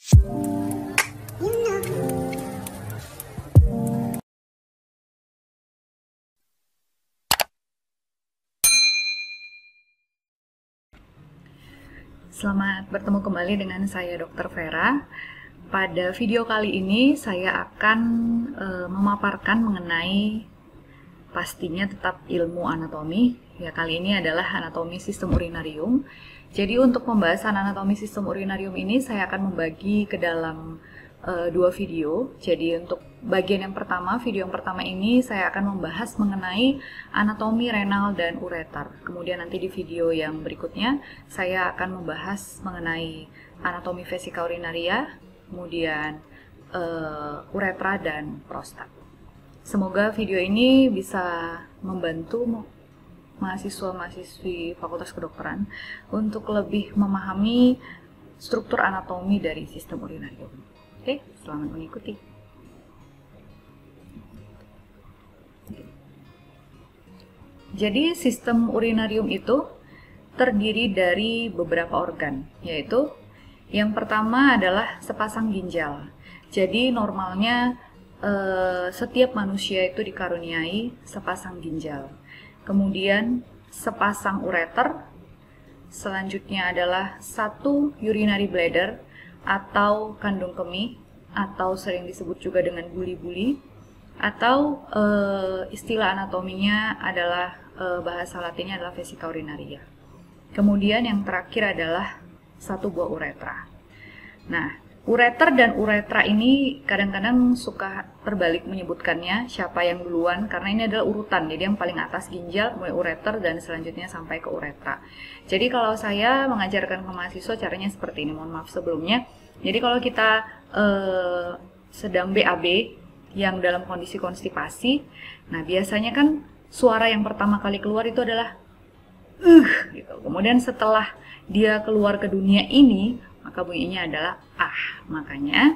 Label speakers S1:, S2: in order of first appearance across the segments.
S1: Selamat bertemu kembali dengan saya Dr. Vera. Pada video kali ini saya akan memaparkan mengenai pastinya tetap ilmu anatomi. Ya, kali ini adalah anatomi sistem urinarium. Jadi untuk pembahasan anatomi sistem urinarium ini saya akan membagi ke dalam dua video. Jadi untuk bagian yang pertama, video yang pertama ini saya akan membahas mengenai anatomi renal dan ureter. Kemudian nanti di video yang berikutnya saya akan membahas mengenai anatomi vesika urinaria, kemudian uretra dan prostat. Semoga video ini bisa membantu mahasiswa-mahasiswi Fakultas Kedokteran untuk lebih memahami struktur anatomi dari sistem urinarium. Oke, selamat mengikuti. Jadi sistem urinarium itu terdiri dari beberapa organ, yaitu yang pertama adalah sepasang ginjal. Jadi normalnya setiap manusia itu dikaruniai sepasang ginjal. Kemudian sepasang ureter, selanjutnya adalah satu urinary bladder atau kandung kemih, atau sering disebut juga dengan buli-buli, atau istilah anatominya adalah bahasa latinnya adalah vesika urinaria. Kemudian yang terakhir adalah satu buah uretra. Nah, ureter dan uretra ini kadang-kadang suka terbalik menyebutkannya siapa yang duluan, karena ini adalah urutan. Jadi yang paling atas ginjal, kemudian ureter, dan selanjutnya sampai ke uretra. Jadi kalau saya mengajarkan ke mahasiswa caranya seperti ini, mohon maaf sebelumnya. Jadi kalau kita sedang BAB yang dalam kondisi konstipasi, nah biasanya kan suara yang pertama kali keluar itu adalah gitu. Kemudian setelah dia keluar ke dunia ini, maka bunyinya adalah Makanya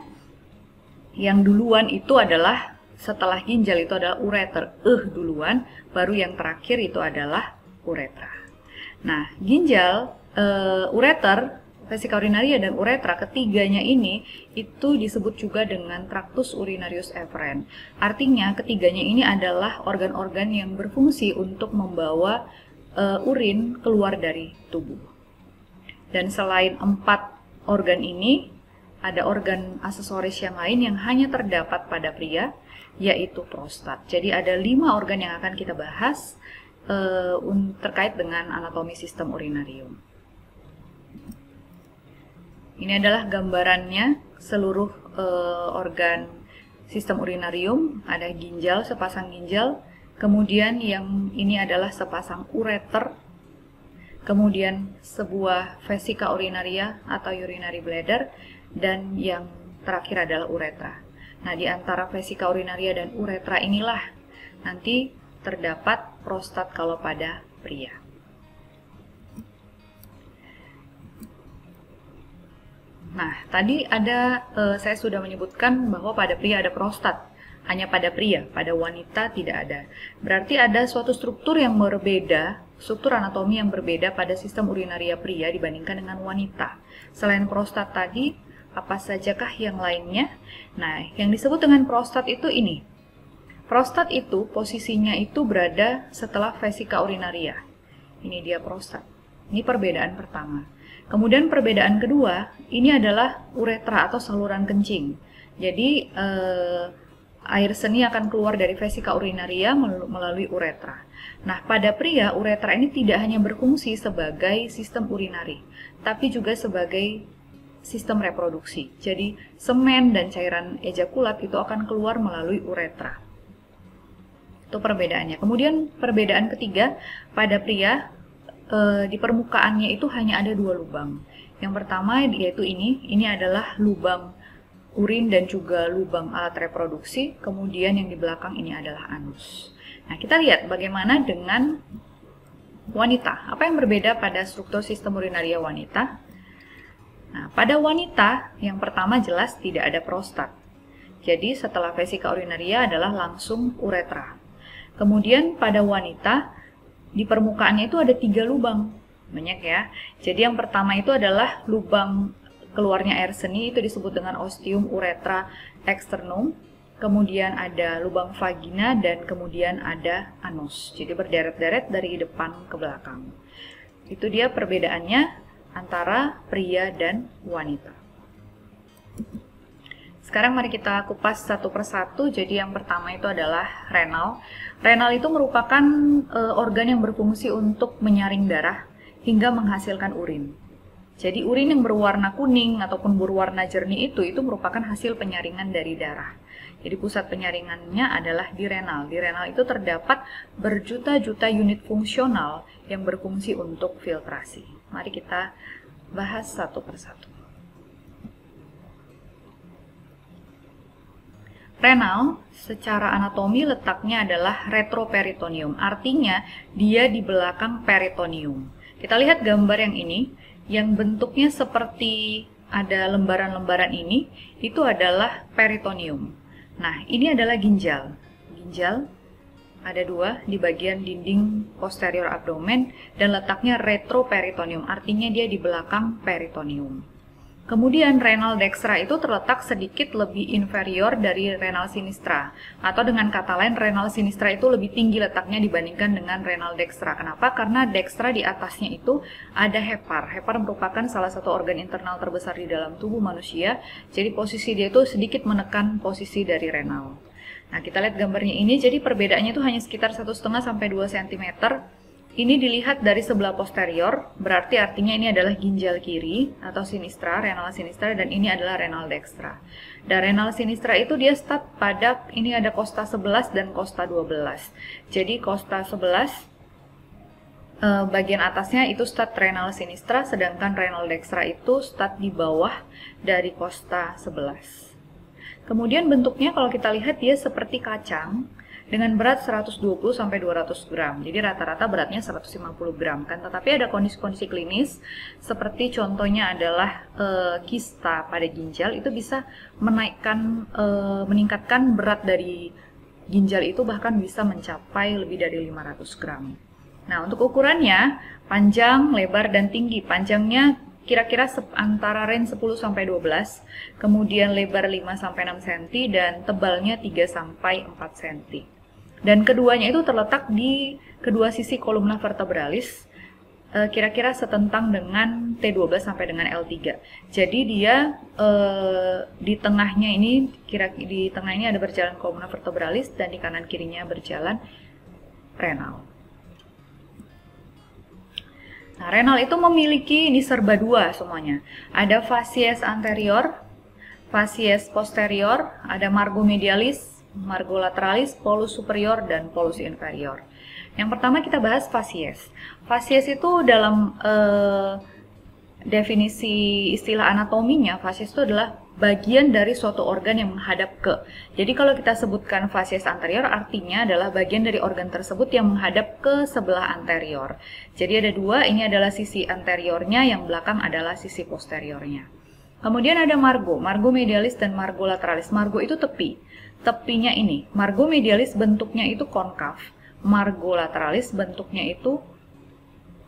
S1: yang duluan itu adalah setelah ginjal itu adalah ureter, duluan, baru yang terakhir itu adalah uretra. Nah, ginjal, ureter, vesika urinaria dan uretra, ketiganya ini itu disebut juga dengan tractus urinarius efferent. Artinya ketiganya ini adalah organ-organ yang berfungsi untuk membawa urin keluar dari tubuh. Dan selain 4 organ ini, ada organ aksesoris yang lain yang hanya terdapat pada pria, yaitu prostat. Jadi ada 5 organ yang akan kita bahas terkait dengan anatomi sistem urinarium. Ini adalah gambarannya seluruh organ sistem urinarium. Ada ginjal, sepasang ginjal. Kemudian yang ini adalah sepasang ureter. Kemudian sebuah vesika urinaria atau urinary bladder. Dan yang terakhir adalah uretra. Nah, di antara vesika urinaria dan uretra inilah nanti terdapat prostat kalau pada pria. Nah, tadi saya sudah menyebutkan bahwa pada pria ada prostat. Hanya pada pria, pada wanita tidak ada. Berarti ada suatu struktur yang berbeda, struktur anatomi yang berbeda pada sistem urinaria pria dibandingkan dengan wanita. Selain prostat tadi, apa sajakah yang lainnya? Nah, yang disebut dengan prostat itu ini. Prostat itu posisinya itu berada setelah vesika urinaria. Ini dia prostat. Ini perbedaan pertama. Kemudian perbedaan kedua, ini adalah uretra atau saluran kencing. Jadi air seni akan keluar dari vesika urinaria melalui uretra. Nah, pada pria, uretra ini tidak hanya berfungsi sebagai sistem urinari, tapi juga sebagai sistem reproduksi. Jadi, semen dan cairan ejakulat itu akan keluar melalui uretra. Itu perbedaannya. Kemudian perbedaan ketiga, pada pria di permukaannya itu hanya ada 2 lubang. Yang pertama yaitu ini adalah lubang urin dan juga lubang alat reproduksi. Kemudian yang di belakang ini adalah anus. Nah, kita lihat bagaimana dengan wanita. Apa yang berbeda pada struktur sistem urinaria wanita? Nah, pada wanita yang pertama jelas tidak ada prostat. Jadi setelah vesika urinaria adalah langsung uretra. Kemudian pada wanita di permukaannya itu ada 3 lubang. Banyak ya. Jadi yang pertama itu adalah lubang keluarnya air seni itu disebut dengan ostium uretra externum. Kemudian ada lubang vagina dan kemudian ada anus. Jadi berderet-deret dari depan ke belakang. Itu dia perbedaannya antara pria dan wanita. Sekarang mari kita kupas satu persatu. Jadi yang pertama itu adalah renal. Renal itu merupakan organ yang berfungsi untuk menyaring darah hingga menghasilkan urin. Jadi urin yang berwarna kuning ataupun berwarna jernih itu merupakan hasil penyaringan dari darah. Jadi pusat penyaringannya adalah di renal. Di renal itu terdapat berjuta-juta unit fungsional yang berfungsi untuk filtrasi. Mari kita bahas satu persatu. Renal secara anatomi letaknya adalah retroperitoneum, artinya dia di belakang peritoneum. Kita lihat gambar yang ini, yang bentuknya seperti ada lembaran-lembaran ini, itu adalah peritoneum. Nah, ini adalah ginjal. Ginjal ada dua di bagian dinding posterior abdomen dan letaknya retroperitoneum, artinya dia di belakang peritoneum. Kemudian renal dextra itu terletak sedikit lebih inferior dari renal sinistra, atau dengan kata lain renal sinistra itu lebih tinggi letaknya dibandingkan dengan renal dextra. Kenapa? Karena dextra di atasnya itu ada hepar. Hepar merupakan salah satu organ internal terbesar di dalam tubuh manusia, jadi posisi dia itu sedikit menekan posisi dari renal. Nah, kita lihat gambarnya ini, jadi perbedaannya itu hanya sekitar 1,5 sampai 2 cm. Ini dilihat dari sebelah posterior, berarti artinya ini adalah ginjal kiri atau sinistra, renal sinistra, dan ini adalah renal dextra. Dan renal sinistra itu dia start pada, ini ada kosta 11 dan kosta 12. Jadi kosta 11, bagian atasnya itu start renal sinistra, sedangkan renal dextra itu start di bawah dari kosta 11. Kemudian bentuknya kalau kita lihat dia seperti kacang, dengan berat 120 sampai 200 gram. Jadi rata-rata beratnya 150 gram kan. Tetapi ada kondisi-kondisi klinis seperti contohnya adalah kista pada ginjal, itu bisa meningkatkan berat dari ginjal itu bahkan bisa mencapai lebih dari 500 gram. Nah, untuk ukurannya panjang, lebar dan tinggi. Panjangnya kira-kira antara range 10 sampai 12, kemudian lebar 5 sampai 6 cm dan tebalnya 3 sampai 4 cm. Dan keduanya itu terletak di kedua sisi kolumna vertebralis, kira-kira setentang dengan T12 sampai dengan L3. Jadi dia di tengahnya ini, di tengah ini ada berjalan kolumna vertebralis dan di kanan kirinya berjalan renal. Nah, renal itu memiliki, ini serba dua semuanya. Ada facies anterior, facies posterior, ada margo medialis, margo lateralis, polus superior, dan polus inferior. Yang pertama kita bahas facies. Facies itu dalam definisi istilah anatominya, facies itu adalah bagian dari suatu organ yang menghadap ke. Jadi kalau kita sebutkan facies anterior, artinya adalah bagian dari organ tersebut yang menghadap ke sebelah anterior. Jadi ada dua, ini adalah sisi anteriornya, yang belakang adalah sisi posteriornya. Kemudian ada margo, margo medialis dan margo lateralis. Margo itu tepi. Tepinya ini, margo medialis bentuknya itu konkav, margo lateralis bentuknya itu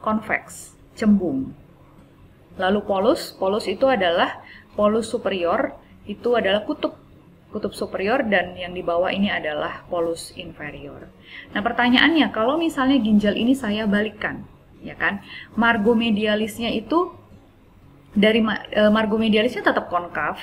S1: konveks, cembung. Lalu polus, polus itu adalah polus superior, itu adalah kutub superior, dan yang di bawah ini adalah polus inferior. Nah, pertanyaannya, kalau misalnya ginjal ini saya balikkan, ya kan, margo medialisnya itu dari margo medialisnya tetap konkav,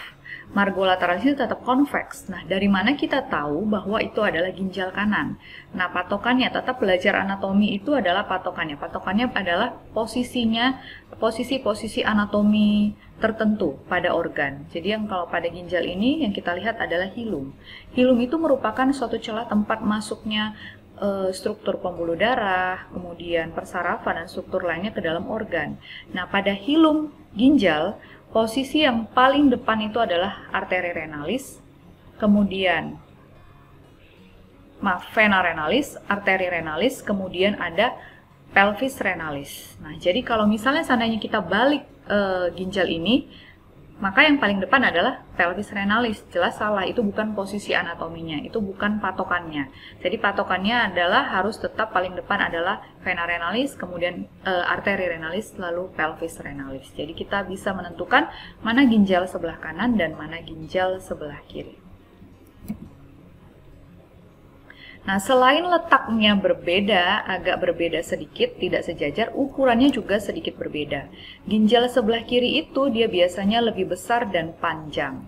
S1: margo lateralisnya tetap konveks. Nah, dari mana kita tahu bahwa itu adalah ginjal kanan? Nah, patokannya, tetap belajar anatomi itu adalah patokannya. Patokannya adalah posisinya, posisi-posisi anatomi tertentu pada organ. Jadi yang kalau pada ginjal ini yang kita lihat adalah hilum. Hilum itu merupakan suatu celah tempat masuknya struktur pembuluh darah, kemudian persarafan dan struktur lainnya ke dalam organ. Nah, pada hilum ginjal, posisi yang paling depan itu adalah arteri renalis, kemudian vena renalis, arteri renalis, kemudian ada pelvis renalis. Nah, jadi kalau misalnya seandainya kita balik ginjal ini, Maka yang paling depan adalah pelvis renalis. Jelas salah, itu bukan posisi anatominya, itu bukan patokannya. Jadi patokannya adalah harus tetap paling depan adalah vena renalis, kemudian arteri renalis, lalu pelvis renalis. Jadi kita bisa menentukan mana ginjal sebelah kanan dan mana ginjal sebelah kiri. Nah, selain letaknya berbeda, agak berbeda sedikit, tidak sejajar, ukurannya juga sedikit berbeda. Ginjal sebelah kiri itu dia biasanya lebih besar dan panjang.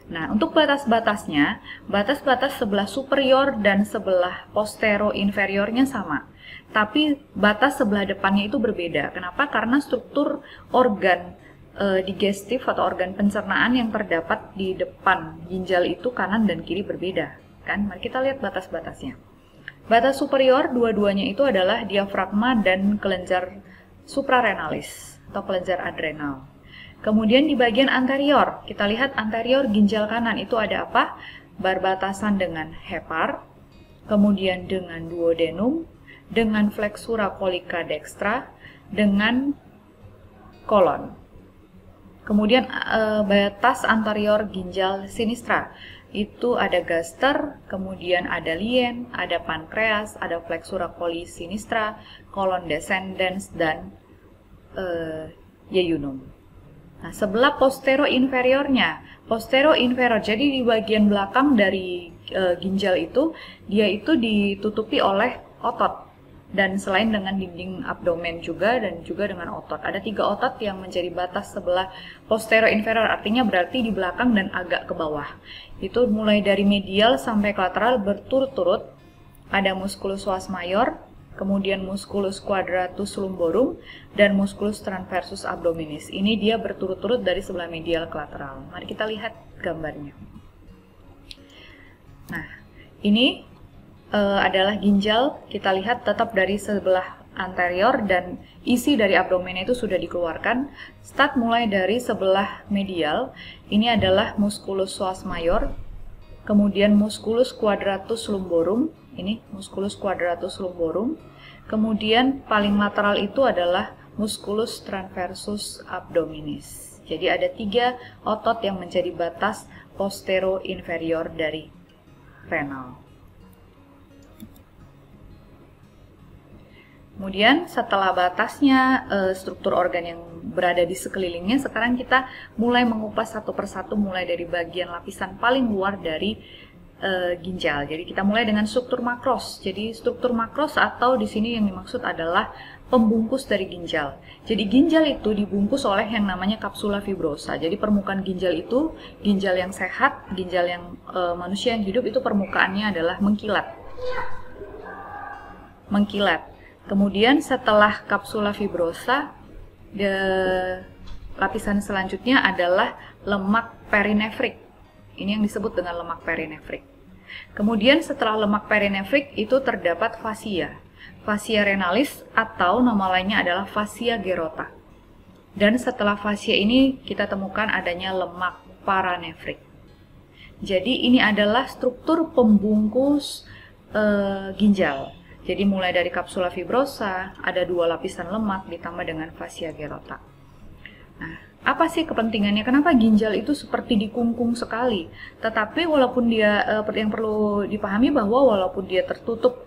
S1: Nah, untuk batas-batasnya, batas-batas sebelah superior dan sebelah postero inferiornya sama. Tapi batas sebelah depannya itu berbeda. Kenapa? Karena struktur organ digestif atau organ pencernaan yang terdapat di depan ginjal itu kanan dan kiri berbeda. Kan? Mari kita lihat batas-batasnya. Batas superior dua-duanya itu adalah diafragma dan kelenjar suprarenalis atau kelenjar adrenal. Kemudian di bagian anterior, kita lihat anterior ginjal kanan itu ada apa? Berbatasan dengan hepar, kemudian dengan duodenum, dengan flexura colica dextra, dengan kolon. Kemudian batas anterior ginjal sinistra. Itu ada gaster, kemudian ada lien, ada pankreas, ada flexura coli sinistra, kolon descendens, dan yeyunum. Nah, sebelah postero inferiornya, postero inferior, jadi di bagian belakang dari ginjal itu, dia itu ditutupi oleh otot. Dan selain dengan dinding abdomen juga dan juga dengan otot. Ada 3 otot yang menjadi batas sebelah postero inferior, artinya berarti di belakang dan agak ke bawah. Itu mulai dari medial sampai lateral berturut-turut. Ada musculus vas major, kemudian musculus quadratus lumborum, dan musculus transversus abdominis. Ini dia berturut-turut dari sebelah medial ke lateral. Mari kita lihat gambarnya. Nah, ini adalah ginjal, kita lihat tetap dari sebelah anterior dan isi dari abdomen itu sudah dikeluarkan. Start mulai dari sebelah medial, ini adalah musculus vas major, kemudian musculus quadratus lumborum, ini musculus quadratus lumborum, kemudian paling lateral itu adalah musculus transversus abdominis. Jadi ada 3 otot yang menjadi batas postero inferior dari renal. Kemudian setelah batasnya, struktur organ yang berada di sekelilingnya, sekarang kita mulai mengupas satu persatu mulai dari bagian lapisan paling luar dari ginjal. Jadi kita mulai dengan struktur makros. Jadi struktur makros atau di sini yang dimaksud adalah pembungkus dari ginjal. Jadi ginjal itu dibungkus oleh yang namanya kapsula fibrosa. Jadi permukaan ginjal itu, ginjal yang sehat, ginjal yang manusia yang hidup itu permukaannya adalah mengkilat. Mengkilat. Kemudian setelah kapsula fibrosa, lapisan selanjutnya adalah lemak perinefrik. Ini yang disebut dengan lemak perinefrik. Kemudian setelah lemak perinefrik itu terdapat fascia. Fascia renalis atau nama lainnya adalah fascia gerota. Dan setelah fascia ini kita temukan adanya lemak paranefrik. Jadi ini adalah struktur pembungkus ginjal. Jadi mulai dari kapsula fibrosa, ada 2 lapisan lemak ditambah dengan fascia gerota. Nah, apa sih kepentingannya? Kenapa ginjal itu seperti dikungkung sekali? Tetapi walaupun dia, yang perlu dipahami bahwa walaupun dia tertutup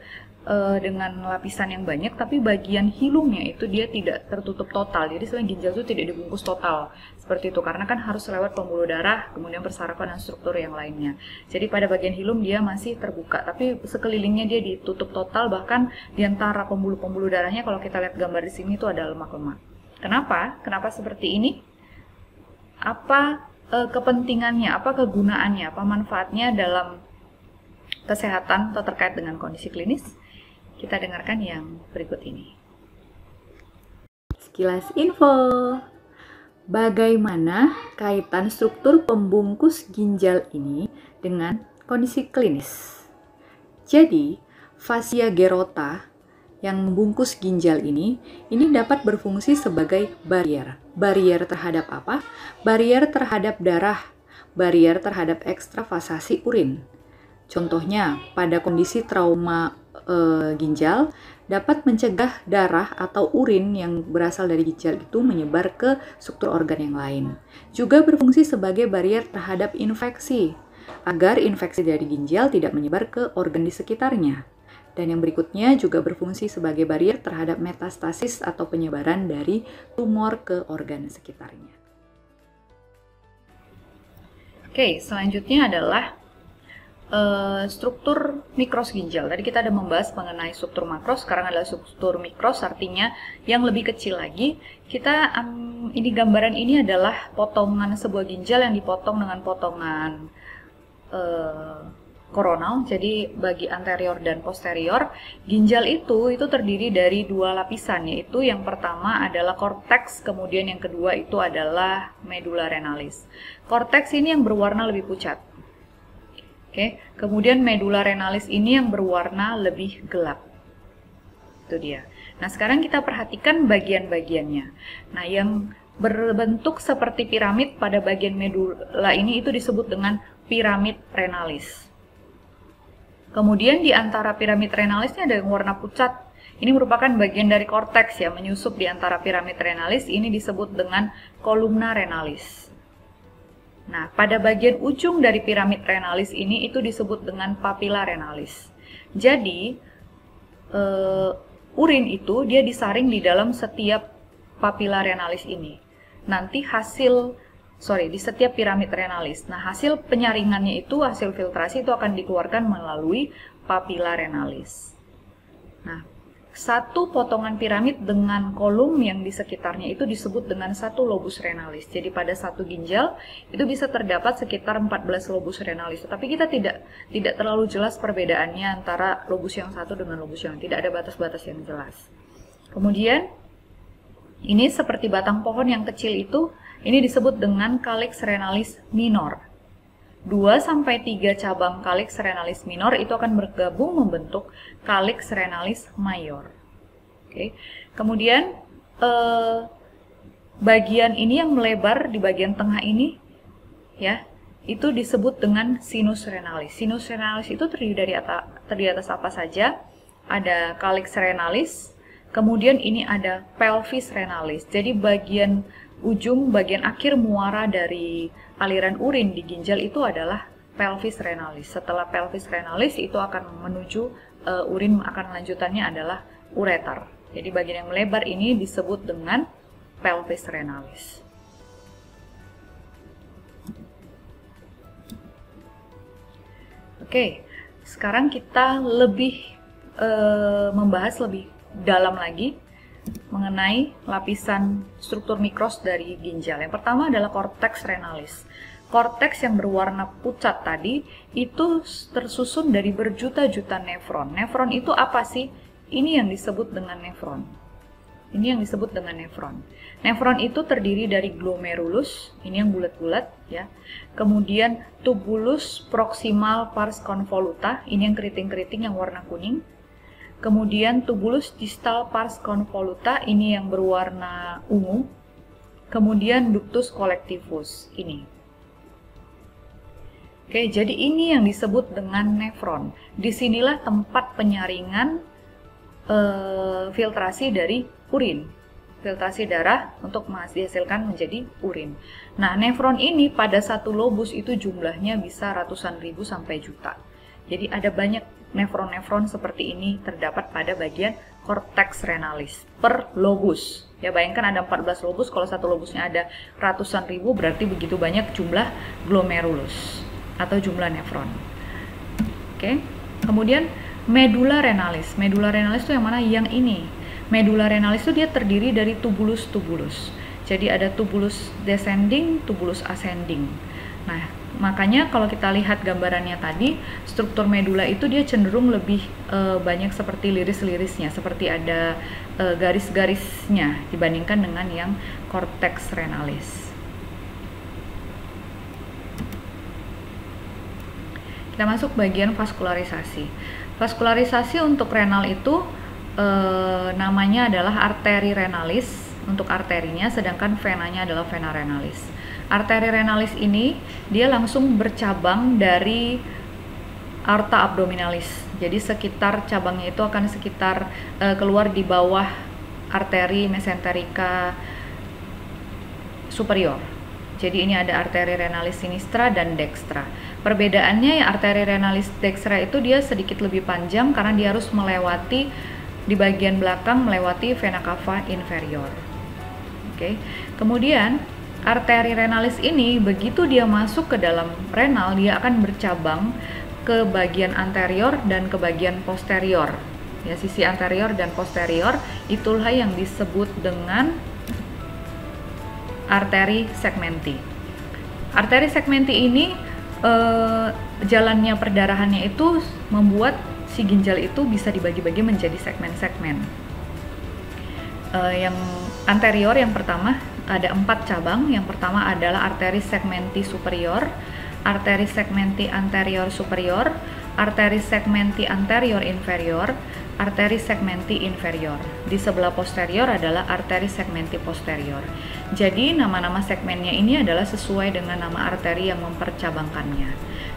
S1: dengan lapisan yang banyak, tapi bagian hilumnya itu dia tidak tertutup total. Jadi selain ginjal itu tidak dibungkus total seperti itu, karena kan harus lewat pembuluh darah, kemudian bersarafan dan struktur yang lainnya. Jadi pada bagian hilum dia masih terbuka, tapi sekelilingnya dia ditutup total. Bahkan di antara pembuluh-pembuluh darahnya, kalau kita lihat gambar di sini itu ada lemak-lemak. Kenapa? Kenapa seperti ini? Apa kepentingannya? Apa kegunaannya? Apa manfaatnya dalam kesehatan atau terkait dengan kondisi klinis? Kita dengarkan yang berikut ini. Sekilas info. Bagaimana kaitan struktur pembungkus ginjal ini dengan kondisi klinis? Jadi, fascia gerota yang membungkus ginjal ini dapat berfungsi sebagai barier. Barier terhadap apa? Barier terhadap darah, barier terhadap ekstravasasi urin. Contohnya, pada kondisi trauma ginjal,
S2: dapat mencegah darah atau urin yang berasal dari ginjal itu menyebar ke struktur organ yang lain. Juga berfungsi sebagai barier terhadap infeksi, agar infeksi dari ginjal tidak menyebar ke organ di sekitarnya. Dan yang berikutnya juga berfungsi sebagai barier terhadap metastasis atau penyebaran dari tumor ke organ sekitarnya.
S1: Oke, selanjutnya adalah struktur mikros ginjal. Tadi kita ada membahas mengenai struktur makros, sekarang adalah struktur mikros, artinya yang lebih kecil lagi. Ini gambaran ini adalah potongan sebuah ginjal yang dipotong dengan potongan koronal, jadi bagi anterior dan posterior. Ginjal itu terdiri dari dua lapisan, yaitu yang pertama adalah korteks, kemudian yang kedua itu adalah medula renalis. Korteks ini yang berwarna lebih pucat. Oke, kemudian medula renalis ini yang berwarna lebih gelap. Itu dia. Nah, sekarang kita perhatikan bagian-bagiannya. Nah, yang berbentuk seperti piramid pada bagian medula ini itu disebut dengan piramid renalis. Kemudian di antara piramid renalisnya ada yang warna pucat. Ini merupakan bagian dari korteks ya, menyusup di antara piramid renalis. Ini disebut dengan kolumna renalis. Nah, pada bagian ujung dari piramid renalis ini itu disebut dengan papilla renalis. Jadi, urin itu dia disaring di dalam setiap papilla renalis ini. Nanti di setiap piramid renalis. Nah, hasil penyaringannya itu, hasil filtrasi itu akan dikeluarkan melalui papilla renalis. Nah, satu potongan piramid dengan kolom yang di sekitarnya itu disebut dengan satu lobus renalis. Jadi pada satu ginjal itu bisa terdapat sekitar 14 lobus renalis. Tapi kita tidak terlalu jelas perbedaannya antara lobus yang satu dengan lobus yang tidak ada batas-batas yang jelas. Kemudian ini seperti batang pohon yang kecil itu, ini disebut dengan calyx renalis minor. 2-3 cabang calyx renalis minor itu akan bergabung membentuk calyx renalis mayor. Oke. Kemudian bagian ini yang melebar di bagian tengah ini ya, itu disebut dengan sinus renalis. Sinus renalis itu terdiri atas apa saja? Ada calyx renalis, kemudian ini ada pelvis renalis. Jadi bagian akhir muara dari aliran urin di ginjal itu adalah pelvis renalis. Setelah pelvis renalis itu akan menuju urin, akan lanjutannya adalah ureter. Jadi bagian yang melebar ini disebut dengan pelvis renalis. Oke, sekarang kita membahas lebih dalam lagi mengenai lapisan struktur mikros dari ginjal. Yang pertama adalah korteks renalis. Korteks yang berwarna pucat tadi itu tersusun dari berjuta-juta nefron. Nefron itu apa sih? Ini yang disebut dengan nefron. Nefron itu terdiri dari glomerulus, ini yang bulat-bulat ya. Kemudian tubulus proximal pars convoluta, ini yang keriting-keriting yang warna kuning. Kemudian tubulus distal pars convoluta, ini yang berwarna ungu. Kemudian ductus collectivus, ini. Oke, jadi ini yang disebut dengan nefron. Disinilah tempat penyaringan filtrasi dari urin. Filtrasi darah untuk dihasilkan menjadi urin. Nah, nefron ini pada satu lobus itu jumlahnya bisa ratusan ribu sampai juta. Jadi ada banyak nefron-nefron seperti ini terdapat pada bagian korteks renalis per lobus. Ya, bayangkan ada 14 lobus, kalau satu lobusnya ada ratusan ribu, berarti begitu banyak jumlah glomerulus atau jumlah nefron. Oke. Kemudian medula renalis. Medula renalis itu yang mana? Yang ini. Medula renalis itu dia terdiri dari tubulus-tubulus. Jadi ada tubulus descending, tubulus ascending. Nah, makanya kalau kita lihat gambarannya tadi, struktur medula itu dia cenderung lebih banyak seperti liris-lirisnya, seperti ada garis-garisnya dibandingkan dengan yang korteks renalis. Kita masuk bagian vaskularisasi. Vaskularisasi untuk renal itu namanya adalah arteri renalis untuk arterinya, sedangkan venanya adalah vena renalis. Arteri renalis ini dia langsung bercabang dari aorta abdominalis. Jadi sekitar cabangnya itu akan sekitar keluar di bawah arteri mesenterica superior. Jadi ini ada arteri renalis sinistra dan dextra. Perbedaannya ya, arteri renalis dextra itu dia sedikit lebih panjang karena dia harus melewati di bagian belakang, melewati vena cava inferior. Oke. Kemudian arteri renalis ini begitu dia masuk ke dalam renal, dia akan bercabang ke bagian anterior dan ke bagian posterior. Ya, sisi anterior dan posterior itulah yang disebut dengan arteri segmenti. Arteri segmenti ini jalannya perdarahannya itu membuat si ginjal itu bisa dibagi-bagi menjadi segmen-segmen. Yang anterior yang pertama ada 4 cabang. Yang pertama adalah arteri segmenti superior, arteri segmenti anterior superior, arteri segmenti anterior inferior, arteri segmenti inferior. Di sebelah posterior adalah arteri segmenti posterior. Jadi nama-nama segmennya ini adalah sesuai dengan nama arteri yang mempercabangkannya.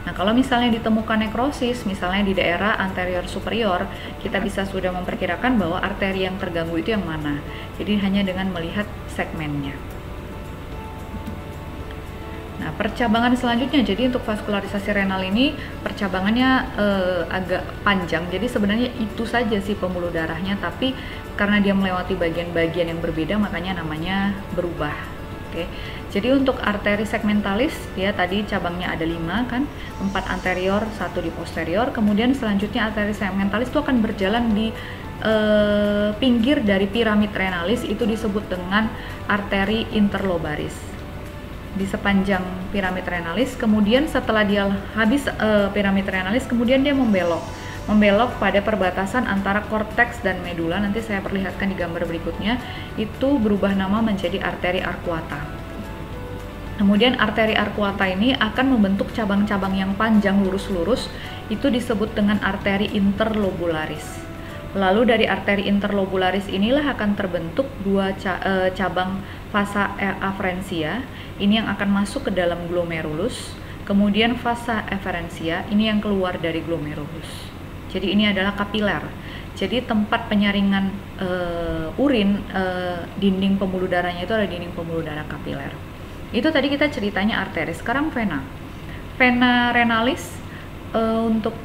S1: Nah, kalau misalnya ditemukan nekrosis, misalnya di daerah anterior superior, kita bisa sudah memperkirakan bahwa arteri yang terganggu itu yang mana. Jadi hanya dengan melihat segmennya. Nah, percabangan selanjutnya, jadi untuk vaskularisasi renal ini percabangannya agak panjang. Jadi sebenarnya itu saja sih pembuluh darahnya, tapi karena dia melewati bagian-bagian yang berbeda, makanya namanya berubah. Oke. Jadi untuk arteri segmentalis, dia tadi cabangnya ada 5 kan, 4 anterior, 1 di posterior. Kemudian selanjutnya arteri segmentalis itu akan berjalan di pinggir dari piramid renalis, itu disebut dengan arteri interlobaris. Di sepanjang piramid renalis, kemudian setelah dia habis piramid renalis, kemudian dia membelok pada perbatasan antara korteks dan medula. Nanti saya perlihatkan di gambar berikutnya, itu berubah nama menjadi arteri arcuata. Kemudian arteri arcuata ini akan membentuk cabang-cabang yang panjang lurus-lurus, itu disebut dengan arteri interlobularis. Lalu dari arteri interlobularis inilah akan terbentuk 2 cabang vasa afferentia, ini yang akan masuk ke dalam glomerulus, kemudian vasa efferentia, ini yang keluar dari glomerulus. Jadi ini adalah kapiler. Jadi tempat penyaringan urin, dinding pembuluh darahnya itu adalah dinding pembuluh darah kapiler. Itu tadi kita ceritanya arteri. Sekarang vena. Vena renalis untuk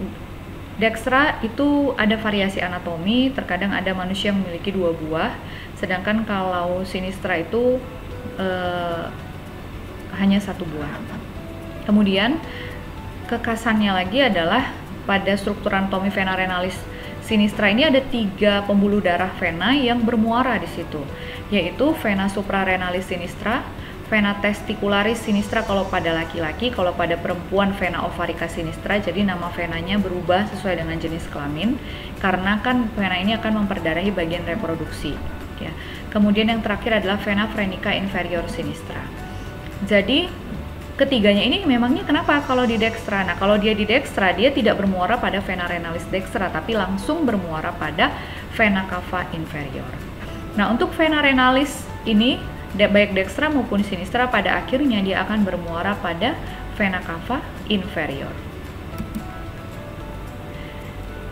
S1: dextra itu ada variasi anatomi, terkadang ada manusia yang memiliki 2 buah, sedangkan kalau sinistra itu hanya 1 buah. Kemudian kekhasannya lagi adalah pada struktur anatomi vena renalis sinistra ini ada 3 pembuluh darah vena yang bermuara di situ, yaitu vena suprarenalis sinistra, vena testicularis sinistra kalau pada laki-laki, kalau pada perempuan vena ovarica sinistra. Jadi nama venanya berubah sesuai dengan jenis kelamin, karena kan vena ini akan memperdarahi bagian reproduksi. Ya. Kemudian yang terakhir adalah vena phrenica inferior sinistra. Jadi ketiganya ini memangnya kenapa kalau di dextra? Nah, kalau dia di dextra, dia tidak bermuara pada vena renalis dextra, tapi langsung bermuara pada vena cava inferior. Nah, untuk vena renalis ini, baik dextra maupun sinistra, pada akhirnya dia akan bermuara pada vena cava inferior.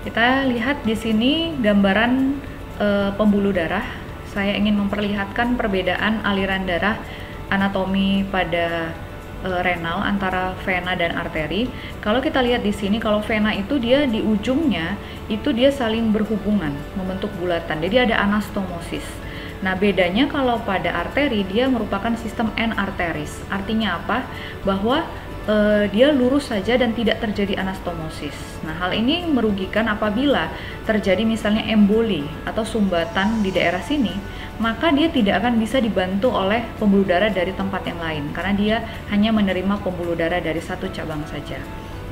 S1: Kita lihat di sini gambaran pembuluh darah. Saya ingin memperlihatkan perbedaan aliran darah anatomi pada renal antara vena dan arteri. Kalau kita lihat di sini, kalau vena itu dia di ujungnya itu dia saling berhubungan, membentuk bulatan. Jadi ada anastomosis. Nah, bedanya kalau pada arteri dia merupakan sistem en arteris. Artinya apa? Bahwa dia lurus saja dan tidak terjadi anastomosis. Nah, hal ini merugikan apabila terjadi misalnya emboli atau sumbatan di daerah sini, maka dia tidak akan bisa dibantu oleh pembuluh darah dari tempat yang lain, karena dia hanya menerima pembuluh darah dari satu cabang saja.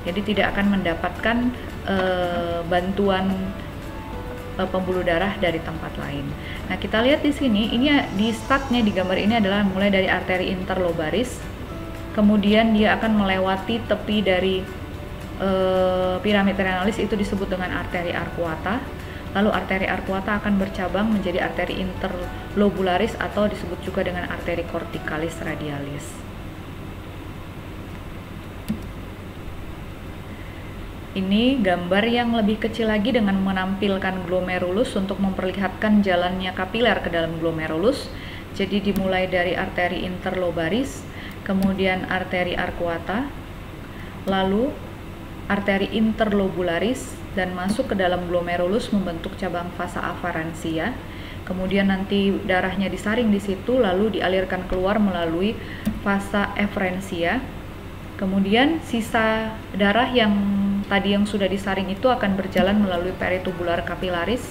S1: Jadi tidak akan mendapatkan bantuan pembuluh darah dari tempat lain. Nah, kita lihat di sini, ini di startnya di gambar ini adalah mulai dari arteri interlobaris, kemudian dia akan melewati tepi dari piramid renalis, itu disebut dengan arteri arcuata. Lalu arteri arcuata akan bercabang menjadi arteri interlobularis atau disebut juga dengan arteri corticalis radialis. Ini gambar yang lebih kecil lagi dengan menampilkan glomerulus untuk memperlihatkan jalannya kapiler ke dalam glomerulus. Jadi dimulai dari arteri interlobaris, kemudian arteri arcuata, lalu arteri interlobularis, dan masuk ke dalam glomerulus membentuk cabang vasa afferentia. Kemudian nanti darahnya disaring di situ, lalu dialirkan keluar melalui vasa efferentia. Kemudian sisa darah yang tadi yang sudah disaring itu akan berjalan melalui peritubular capillaris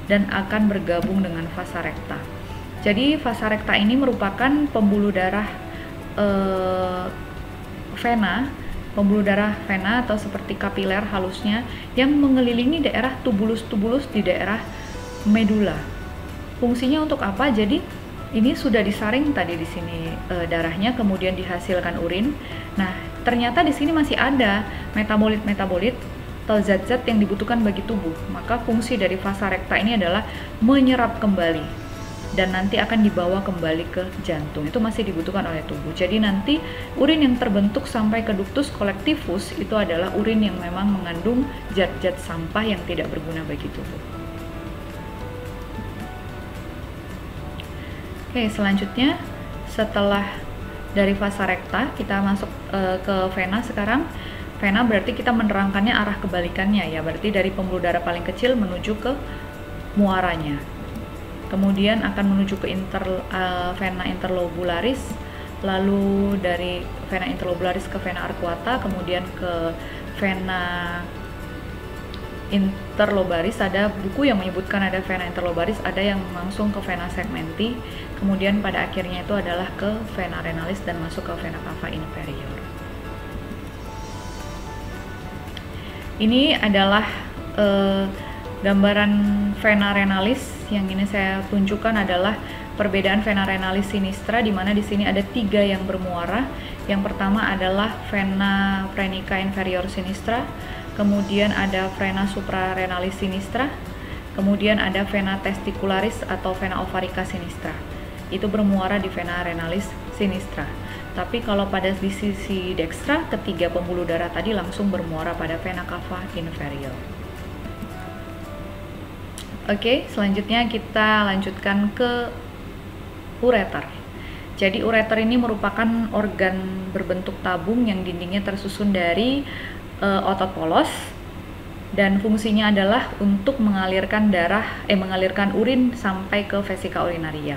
S1: dan akan bergabung dengan vasa recta. Jadi vasa recta ini merupakan pembuluh darah vena atau seperti kapiler halusnya yang mengelilingi daerah tubulus-tubulus di daerah medula. Fungsinya untuk apa? Jadi ini sudah disaring tadi di sini darahnya, kemudian dihasilkan urin. Nah, ternyata di sini masih ada metabolit-metabolit atau zat-zat yang dibutuhkan bagi tubuh. Maka fungsi dari vasa recta ini adalah menyerap kembali dan nanti akan dibawa kembali ke jantung. Itu masih dibutuhkan oleh tubuh. Jadi nanti urin yang terbentuk sampai ke ductus collectivus itu adalah urin yang memang mengandung zat-zat sampah yang tidak berguna bagi tubuh. Oke, selanjutnya setelah dari vasa recta kita masuk ke vena sekarang. Vena berarti kita menerangkannya arah kebalikannya ya, berarti dari pembuluh darah paling kecil menuju ke muaranya. Kemudian akan menuju ke vena interlobularis, lalu dari vena interlobularis ke vena arcuata, kemudian ke vena interlobaris. Ada buku yang menyebutkan ada vena interlobaris, ada yang langsung ke vena segmenti, kemudian pada akhirnya itu adalah ke vena renalis dan masuk ke vena cava inferior. Ini adalah gambaran vena renalis. Yang ini saya tunjukkan adalah perbedaan vena renalis sinistra, di mana di sini ada 3 yang bermuara. Yang pertama adalah vena phrenica inferior sinistra, kemudian ada vena suprarenalis sinistra, kemudian ada vena testicularis atau vena ovarica sinistra. Itu bermuara di vena renalis sinistra. Tapi kalau pada di sisi dekstra, ketiga pembuluh darah tadi langsung bermuara pada vena cava inferior. Oke, selanjutnya kita lanjutkan ke ureter. Jadi ureter ini merupakan organ berbentuk tabung yang dindingnya tersusun dari otot polos, dan fungsinya adalah untuk mengalirkan mengalirkan urin sampai ke vesika urinaria.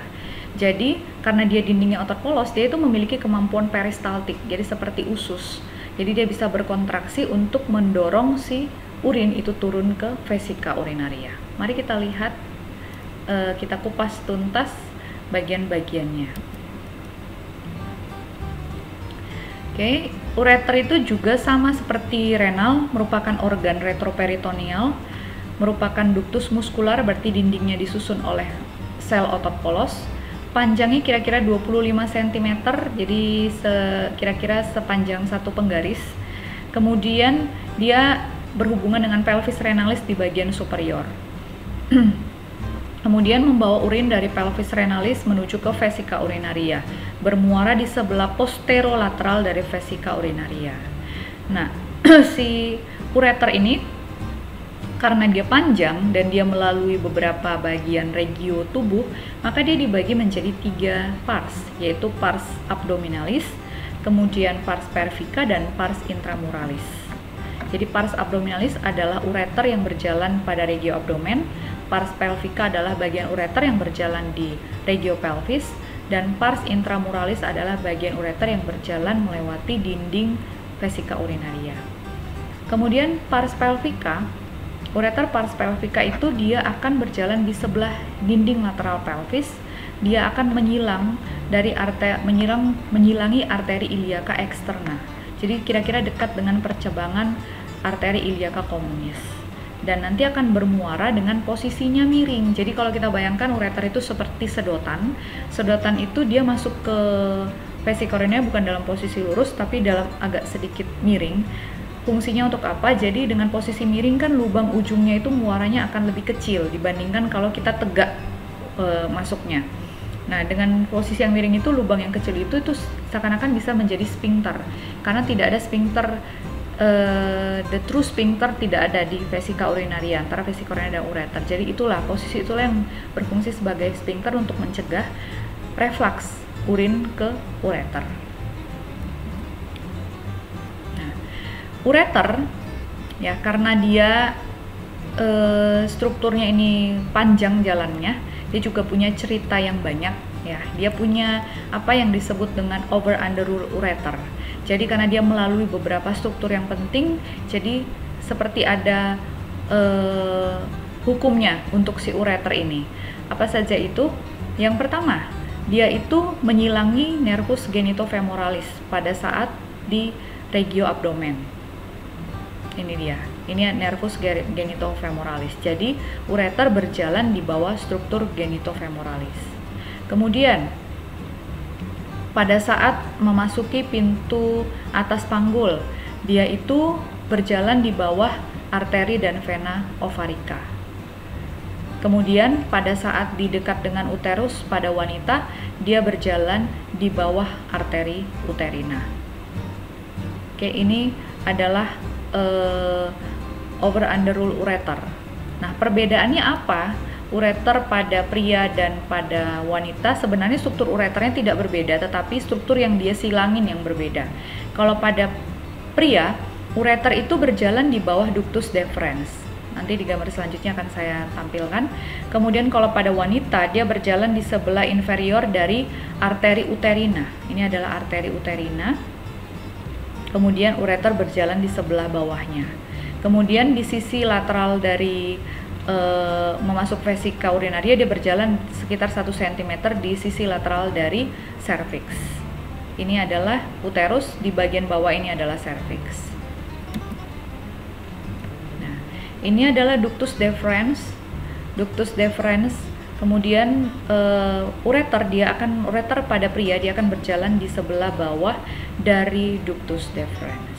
S1: Jadi karena dia dindingnya otot polos, dia itu memiliki kemampuan peristaltik, jadi seperti usus. Jadi dia bisa berkontraksi untuk mendorong si urin itu turun ke vesika urinaria. Mari kita lihat, kita kupas tuntas bagian-bagiannya. Oke, ureter itu juga sama seperti renal, merupakan organ retroperitoneal, merupakan ductus muskular, berarti dindingnya disusun oleh sel otot polos. Panjangnya kira-kira 25 cm, jadi kira-kira sepanjang satu penggaris. Kemudian dia berhubungan dengan pelvis renalis di bagian superior. Kemudian membawa urin dari pelvis renalis menuju ke vesika urinaria, bermuara di sebelah posterolateral dari vesika urinaria. Nah, si ureter ini karena dia panjang dan dia melalui beberapa bagian regio tubuh, maka dia dibagi menjadi 3 pars, yaitu pars abdominalis, kemudian pars pelvica, dan pars intramuralis. Jadi pars abdominalis adalah ureter yang berjalan pada regio abdomen, pars pelvica adalah bagian ureter yang berjalan di regio pelvis, dan pars intramuralis adalah bagian ureter yang berjalan melewati dinding vesika urinaria. Kemudian pars pelvica, ureter pars pelvica itu dia akan berjalan di sebelah dinding lateral pelvis. Dia akan menyilangi arteri iliaca externa. Jadi kira-kira dekat dengan percabangan arteri iliaca communis. Dan nanti akan bermuara dengan posisinya miring. Jadi kalau kita bayangkan ureter itu seperti sedotan. Sedotan itu dia masuk ke vesika urinaria bukan dalam posisi lurus, tapi dalam agak sedikit miring. Fungsinya untuk apa? Jadi dengan posisi miring kan lubang ujungnya itu muaranya akan lebih kecil dibandingkan kalau kita tegak masuknya. Nah, dengan posisi yang miring itu, lubang yang kecil itu seakan-akan bisa menjadi sphincter, karena tidak ada sphincter the true sphincter tidak ada di vesika urinaria, antara vesika urinaria dan ureter. Jadi posisi itulah yang berfungsi sebagai sphincter untuk mencegah reflux urin ke ureter. Nah, ureter ya, karena dia strukturnya ini panjang jalannya, dia juga punya cerita yang banyak ya. Dia punya apa yang disebut dengan over under ureter. Jadi karena dia melalui beberapa struktur yang penting, jadi seperti ada hukumnya untuk si ureter ini. Apa saja itu? Yang pertama, dia itu menyilangi nervus genitofemoralis pada saat di regio abdomen. Ini dia, ini nervus genitofemoralis. Jadi ureter berjalan di bawah struktur genitofemoralis. Kemudian pada saat memasuki pintu atas panggul, dia itu berjalan di bawah arteri dan vena ovarika. Kemudian pada saat di dekat dengan uterus pada wanita, dia berjalan di bawah arteri uterina. Oke, ini adalah over under rule ureter. Nah, perbedaannya apa? Ureter pada pria dan pada wanita, sebenarnya struktur ureternya tidak berbeda, tetapi struktur yang dia silangin yang berbeda. Kalau pada pria, ureter itu berjalan di bawah ductus deferens. Nanti di gambar selanjutnya akan saya tampilkan. Kemudian kalau pada wanita, dia berjalan di sebelah inferior dari arteri uterina. Ini adalah arteri uterina. Kemudian ureter berjalan di sebelah bawahnya. Kemudian di sisi lateral dari memasuk vesika urinaria, dia berjalan sekitar 1 cm di sisi lateral dari cervix. Ini adalah uterus, di bagian bawah ini adalah cervix. Nah, ini adalah ductus deferens. Ductus deferens. Kemudian ureter pada pria dia akan berjalan di sebelah bawah dari ductus deferens.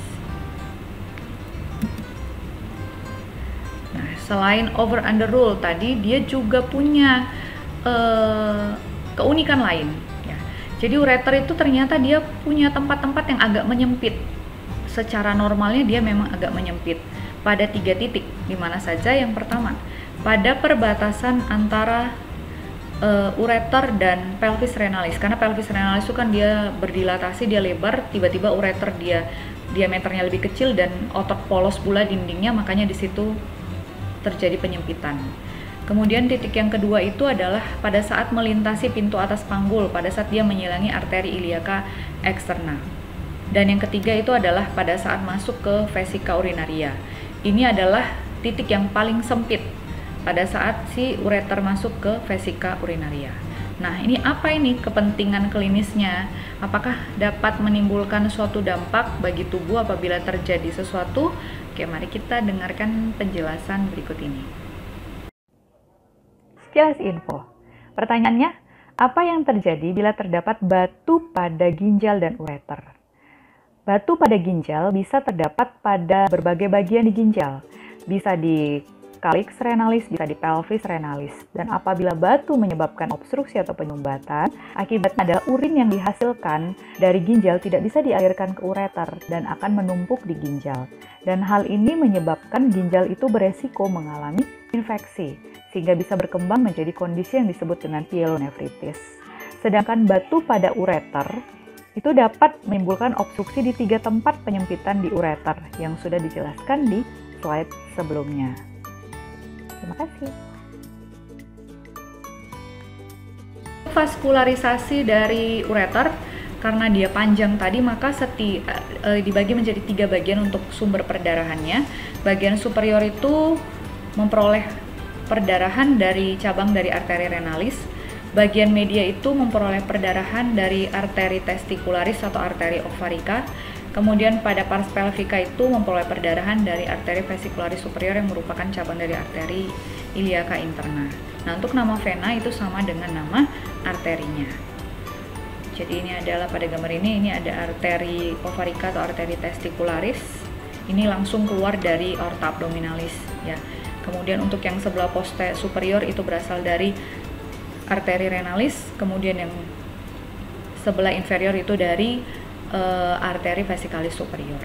S1: Selain over under rule tadi, dia juga punya keunikan lain ya. Jadi ureter itu ternyata dia punya tempat-tempat yang agak menyempit. Secara normalnya dia memang agak menyempit pada 3 titik. Di mana saja? Yang pertama, pada perbatasan antara ureter dan pelvis renalis. Karena pelvis renalis itu kan dia berdilatasi, dia lebar, tiba-tiba ureter dia diameternya lebih kecil dan otot polos pula dindingnya, makanya di situ terjadi penyempitan. Kemudian titik yang kedua itu adalah pada saat melintasi pintu atas panggul, pada saat dia menyilangi arteri iliaka eksterna. Dan yang ketiga itu adalah pada saat masuk ke vesika urinaria. Ini adalah titik yang paling sempit pada saat si ureter masuk ke vesika urinaria. Nah, ini apa ini kepentingan klinisnya? Apakah dapat menimbulkan suatu dampak bagi tubuh apabila terjadi sesuatu? Oke, mari kita dengarkan penjelasan berikut ini. Sekilas info. Pertanyaannya, apa yang terjadi bila terdapat batu pada ginjal dan ureter? Batu pada ginjal bisa terdapat pada berbagai bagian di ginjal. Bisa di calyx renalis, bisa di pelvis renalis. Dan apabila batu menyebabkan obstruksi atau penyumbatan, akibatnya adalah urin yang dihasilkan dari ginjal tidak bisa dialirkan ke ureter dan akan menumpuk di ginjal. Dan hal ini menyebabkan ginjal itu beresiko mengalami infeksi, sehingga bisa berkembang menjadi kondisi yang disebut dengan pyelonefritis. Sedangkan batu pada ureter itu dapat menimbulkan obstruksi di 3 tempat penyempitan di ureter yang sudah dijelaskan di slide sebelumnya. Terima kasih. Vaskularisasi dari ureter, karena dia panjang tadi, maka dibagi menjadi 3 bagian untuk sumber perdarahannya. Bagian superior itu memperoleh perdarahan dari cabang dari arteri renalis. Bagian media itu memperoleh perdarahan dari arteri testicularis atau arteri ovarika. Kemudian pada pars pelvica itu memperoleh perdarahan dari arteri vesicularis superior yang merupakan cabang dari arteri iliaca interna. Nah, untuk nama vena itu sama dengan nama arterinya. Jadi ini adalah pada gambar ini ada arteri ovarika atau arteri testicularis. Ini langsung keluar dari aorta abdominalis ya. Kemudian untuk yang sebelah poste superior itu berasal dari arteri renalis, kemudian yang sebelah inferior itu dari arteri vesikalis superior.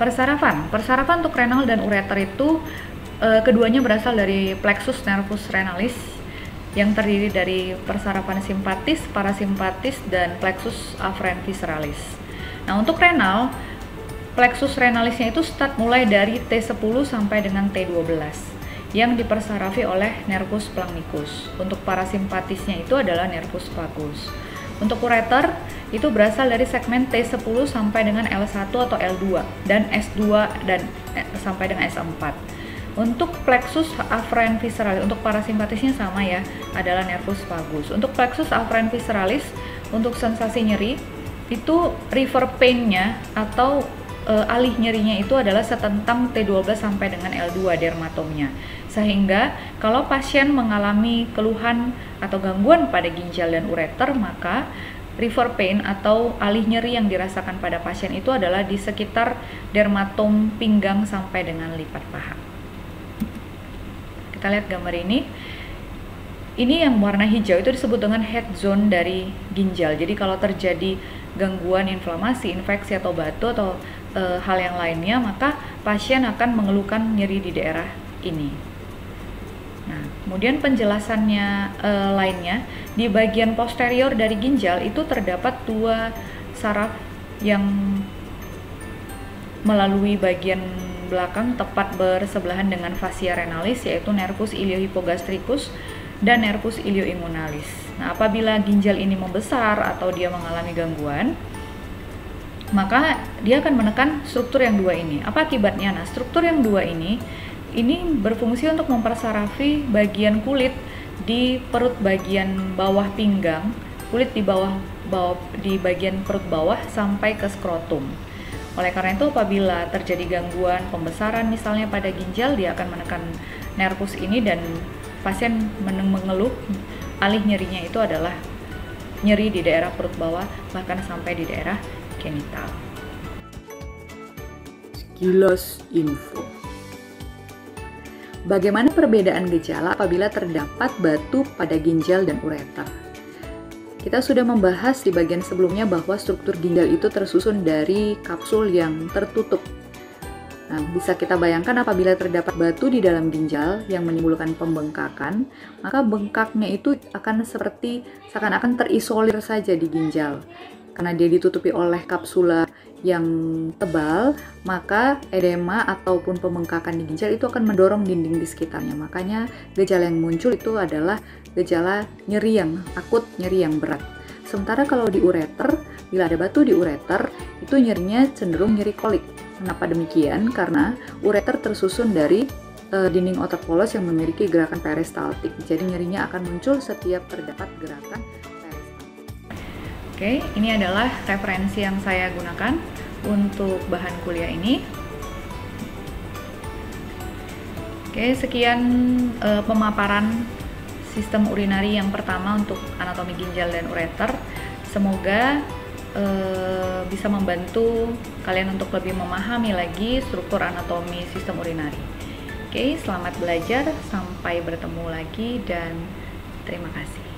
S1: Persarafan untuk renal dan ureter itu keduanya berasal dari plexus nervus renalis yang terdiri dari persarafan simpatis, parasimpatis, dan plexus afferent visceralis. Nah, untuk renal, plexus renalisnya itu start mulai dari T10 sampai dengan T12 yang dipersarafi oleh nervus plangnicus. Untuk parasimpatisnya itu adalah nervus vagus. Untuk ureter itu berasal dari segmen T10 sampai dengan L1 atau L2 dan S2 dan sampai dengan S4. Untuk plexus afferent visceralis, untuk parasimpatisnya sama ya, adalah nervus vagus. Untuk plexus afferent visceralis, untuk sensasi nyeri, itu river pain-nya atau alih nyerinya itu adalah setentang T12 sampai dengan L2 dermatomnya. Sehingga kalau pasien mengalami keluhan atau gangguan pada ginjal dan ureter, maka river pain atau alih nyeri yang dirasakan pada pasien itu adalah di sekitar dermatom pinggang sampai dengan lipat paha. Kita lihat gambar ini. Ini yang warna hijau itu disebut dengan head zone dari ginjal. Jadi kalau terjadi gangguan inflamasi, infeksi atau batu atau hal yang lainnya, maka pasien akan mengeluhkan nyeri di daerah ini. Nah, kemudian penjelasannya lainnya, di bagian posterior dari ginjal itu terdapat dua saraf yang melalui bagian belakang tepat bersebelahan dengan fascia renalis, yaitu nervus iliohipogastricus dan nervus ilioimmunalis. Nah, apabila ginjal ini membesar atau dia mengalami gangguan, maka dia akan menekan struktur yang dua ini. Apa akibatnya? Nah, struktur yang dua ini berfungsi untuk mempersarafi bagian kulit di perut bagian bawah pinggang, kulit di di bagian perut bawah sampai ke skrotum. Oleh karena itu, apabila terjadi gangguan pembesaran misalnya pada ginjal, dia akan menekan nervus ini dan pasien mengeluh alih nyerinya itu adalah nyeri di daerah perut bawah, bahkan sampai di daerah genital.
S2: Sekilas info. Bagaimana perbedaan gejala apabila terdapat batu pada ginjal dan ureter? Kita sudah membahas di bagian sebelumnya bahwa struktur ginjal itu tersusun dari kapsul yang tertutup. Nah, bisa kita bayangkan apabila terdapat batu di dalam ginjal yang menimbulkan pembengkakan, maka bengkaknya itu akan seperti seakan-akan terisolir saja di ginjal. Karena dia ditutupi oleh kapsula yang tebal, maka edema ataupun pembengkakan di ginjal itu akan mendorong dinding di sekitarnya. Makanya gejala yang muncul itu adalah gejala nyeri yang akut, nyeri yang berat. Sementara kalau di ureter, bila ada batu di ureter, itu nyerinya cenderung nyeri kolik. Kenapa demikian? Karena ureter tersusun dari dinding otot polos yang memiliki gerakan peristaltik. Jadi nyerinya akan muncul setiap terdapat gerakan peristaltik.
S1: Oke, ini adalah referensi yang saya gunakan untuk bahan kuliah ini. Oke, sekian pemaparan sistem urinari yang pertama untuk anatomi ginjal dan ureter. Semoga bisa membantu kalian untuk lebih memahami lagi struktur anatomi sistem urinari. Oke, selamat belajar, sampai bertemu lagi dan terima kasih.